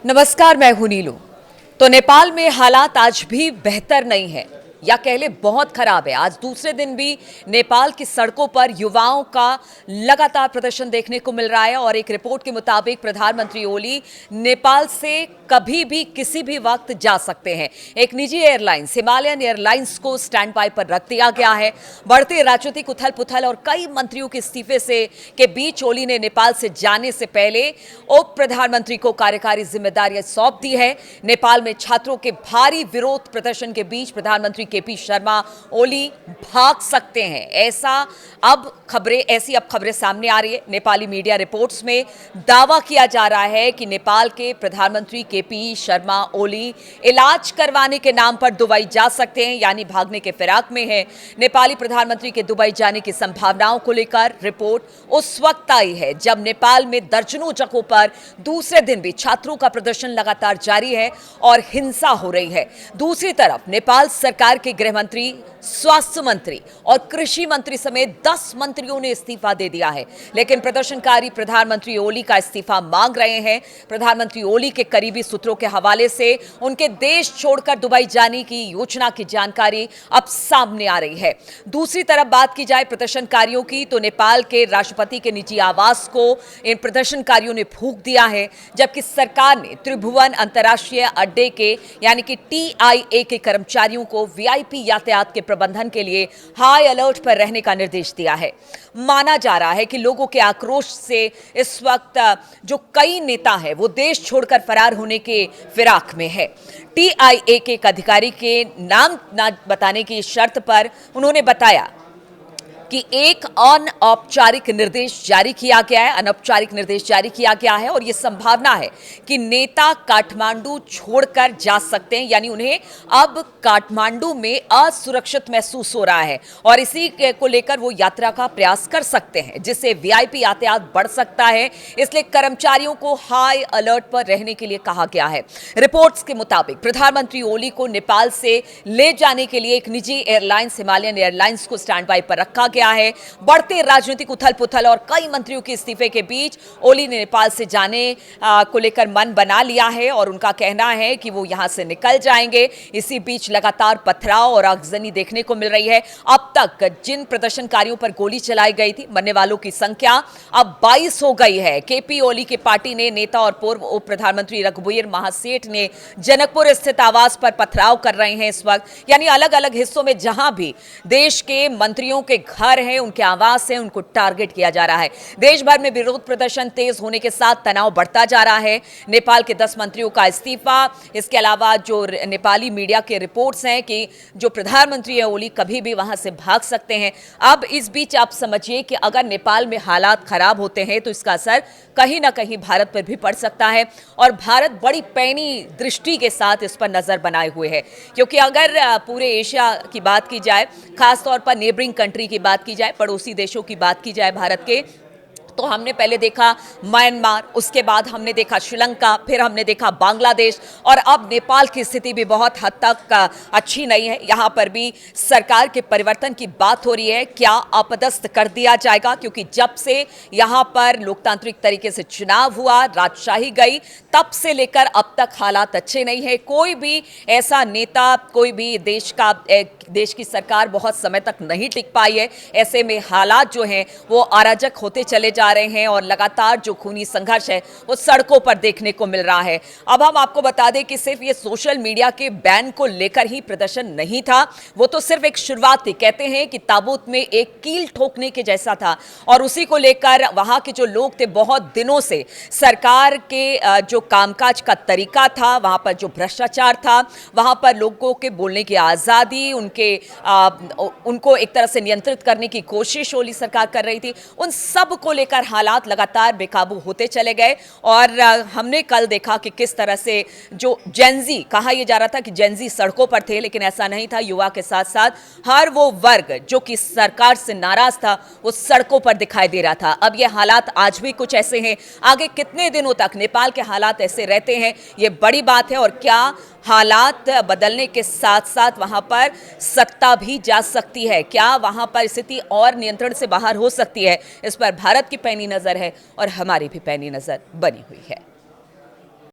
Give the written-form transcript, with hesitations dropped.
नमस्कार, मैं हूं नीलू। तो नेपाल में हालात आज भी बेहतर नहीं है या कह ले बहुत खराब है। आज दूसरे दिन भी नेपाल की सड़कों पर युवाओं का लगातार प्रदर्शन देखने को मिल रहा है और एक रिपोर्ट के मुताबिक प्रधानमंत्री ओली नेपाल से कभी भी किसी भी वक्त जा सकते हैं। एक निजी एयरलाइंस हिमालयन एयरलाइंस को स्टैंड बाय पर रख दिया गया है। बढ़ते राजनीतिक उथल पुथल और कई मंत्रियों के इस्तीफे से के बीच ओली ने नेपाल से जाने से पहले उप प्रधानमंत्री को कार्यकारी जिम्मेदारियां सौंप दी है। नेपाल में छात्रों के भारी विरोध प्रदर्शन के बीच प्रधानमंत्री केपी शर्मा ओली भाग सकते हैं, ऐसी अब खबरें सामने आ रही है। नेपाली मीडिया रिपोर्ट्स में दावा किया जा रहा है कि नेपाल के प्रधानमंत्री केपी शर्मा ओली इलाज करवाने के नाम पर दुबई जा सकते हैं, यानी भागने के फिराक में है। नेपाली प्रधानमंत्री के दुबई जाने की संभावनाओं को लेकर रिपोर्ट उस वक्त आई है जब नेपाल में दर्जनों जगहों पर दूसरे दिन भी छात्रों का प्रदर्शन लगातार जारी है और हिंसा हो रही है। दूसरी तरफ नेपाल सरकार के गृह मंत्री, स्वास्थ्य मंत्री और कृषि मंत्री समेत 10 मंत्रियों ने इस्तीफा दे दिया है, लेकिन प्रदर्शनकारी प्रधानमंत्री ओली का इस्तीफा मांग रहे हैं। प्रधानमंत्री ओली के करीबी सूत्रों के हवाले से उनके देश छोड़कर दुबई जाने की योजना की जानकारी अब सामने आ रही है। दूसरी तरफ बात की जाए प्रदर्शनकारियों की, तो नेपाल के राष्ट्रपति के निजी आवास को इन प्रदर्शनकारियों ने फूंक दिया है, जबकि सरकार ने त्रिभुवन अंतर्राष्ट्रीय अड्डे के यानी कि TIA के कर्मचारियों को VIP यातायात के प्रबंधन के लिए हाई अलर्ट पर रहने का निर्देश दिया है। माना जा रहा है कि लोगों के आक्रोश से इस वक्त जो कई नेता हैं वो देश छोड़कर फरार होने के फिराक में है। TIA के एक अधिकारी के नाम न बताने की शर्त पर उन्होंने बताया कि एक अनौपचारिक निर्देश जारी किया गया है और यह संभावना है कि नेता काठमांडू छोड़कर जा सकते हैं, यानी उन्हें अब काठमांडू में असुरक्षित महसूस हो रहा है और इसी को लेकर वो यात्रा का प्रयास कर सकते हैं, जिससे VIP यातायात बढ़ सकता है। इसलिए कर्मचारियों को हाई अलर्ट पर रहने के लिए कहा गया है। रिपोर्ट्स के मुताबिक प्रधानमंत्री ओली को नेपाल से ले जाने के लिए एक निजी एयरलाइंस हिमालयन एयरलाइंस को स्टैंड बाय पर रखा गया है। बढ़ते राजनीतिक उथल पुथल और कई मंत्रियों के इस्तीफे के बीच ओली ने नेपाल से जाने को लेकर मन बना लिया है और उनका कहना है कि वो यहां से निकल जाएंगे। इसी बीच लगातार पथराव और आगजनी देखने को मिल रही है। अब तक जिन प्रदर्शनकारियों पर गोली चलाई गई थी, मरने वालों की संख्या अब 22 हो गई है। केपी ओली की पार्टी ने नेता और पूर्व उप प्रधानमंत्री रघुवीर महासेठ ने जनकपुर स्थित आवास पर पथराव कर रहे हैं इस वक्त, यानी अलग अलग हिस्सों में जहां भी देश के मंत्रियों के घर हैं, उनके आवास हैं, उनको टारगेट किया जा रहा है। देश भर में विरोध प्रदर्शन तेज होने के साथ तनाव बढ़ता जा रहा है। नेपाल के 10 मंत्रियों का इस्तीफा, इसके अलावा जो नेपाली मीडिया के रिपोर्ट्स हैं कि जो प्रधानमंत्री है ओली कभी भी वहां से भाग सकते हैं। अब इस बीच आप समझिए कि अगर नेपाल में हालात खराब होते हैं तो इसका असर कहीं ना कहीं भारत पर भी पड़ सकता है और भारत बड़ी पैनी दृष्टि के साथ इस पर नजर बनाए हुए है, क्योंकि अगर पूरे एशिया की बात की जाए, खासतौर पर नेबरिंग कंट्री की बात की जाए, पड़ोसी देशों की बात की जाए भारत के, तो हमने पहले देखा म्यांमार, उसके बाद हमने देखा श्रीलंका, फिर हमने देखा बांग्लादेश और अब नेपाल की स्थिति भी बहुत हद तक अच्छी नहीं है। यहाँ पर भी सरकार के परिवर्तन की बात हो रही है। क्या अपदस्थ कर दिया जाएगा, क्योंकि जब से यहाँ पर लोकतांत्रिक तरीके से चुनाव हुआ, राजशाही गई, तब से लेकर अब तक हालात अच्छे नहीं है। कोई भी ऐसा नेता, कोई भी देश की सरकार बहुत समय तक नहीं टिक पाई है। ऐसे में हालात जो हैं वो अराजक होते चले जा रहे हैं और लगातार जो खूनी संघर्ष है वो सड़कों पर देखने को मिल रहा है। अब हम आपको बता दें कि सिर्फ ये सोशल मीडिया के बैन को लेकर ही प्रदर्शन नहीं था, वो तो सिर्फ एक शुरुआत थी। कहते हैं कि ताबूत में एक कील ठोकने के जैसा था और उसी को लेकर वहां के जो लोग थे बहुत दिनों से सरकार के जो कामकाज का तरीका था, वहां पर जो भ्रष्टाचार था, वहां पर लोगों के बोलने की आजादी, उनको एक तरह से नियंत्रित करने की कोशिश ओली सरकार कर रही थी, उन सब को लेकर हालात लगातार बेकाबू होते चले गए। और हमने कल देखा कि किस तरह से जो जेनजी, कहा यह जा रहा था कि जेनजी सड़कों पर थे, लेकिन ऐसा नहीं था। युवा के साथ साथ हर वो वर्ग जो कि सरकार से नाराज था वो सड़कों पर दिखाई दे रहा था। अब ये हालात आज भी कुछ ऐसे हैं, आगे कितने दिनों तक नेपाल के हालात ऐसे रहते हैं ये बड़ी बात है। और क्या हालात बदलने के साथ साथ वहां पर सत्ता भी जा सकती है, क्या वहां पर स्थिति और नियंत्रण से बाहर हो सकती है, इस पर भारत की पैनी नजर है और हमारी भी पैनी नजर बनी हुई है।